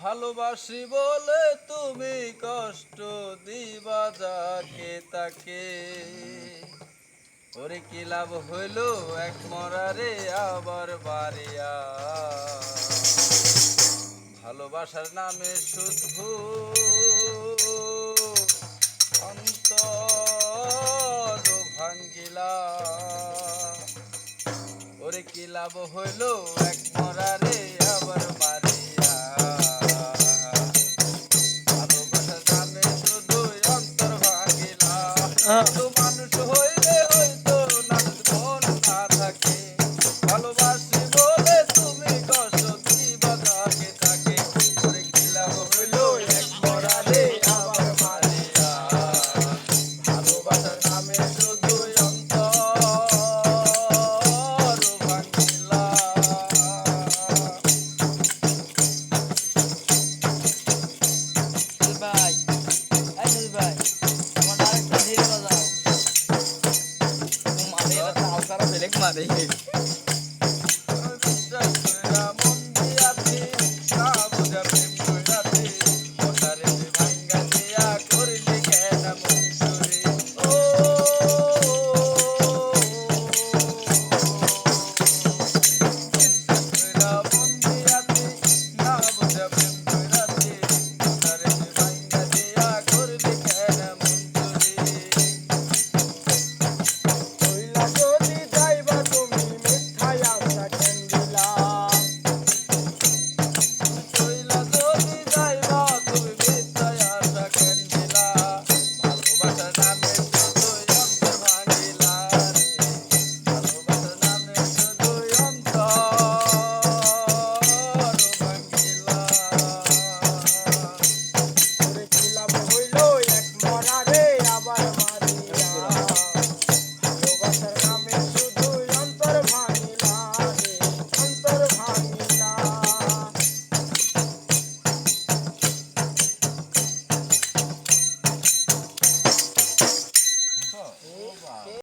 ভালোবাসি বলে তুমি কষ্ট দিবা যাকে তাকে, ওরে কি লাভ হইল এক মরারে আবার বাড়িয়া। ভালোবাসার নামে শুধু অন্তর ভাঙ্গিলা, ওরে কি লাভ হইল এক মরারে আবার বাড়িয়া।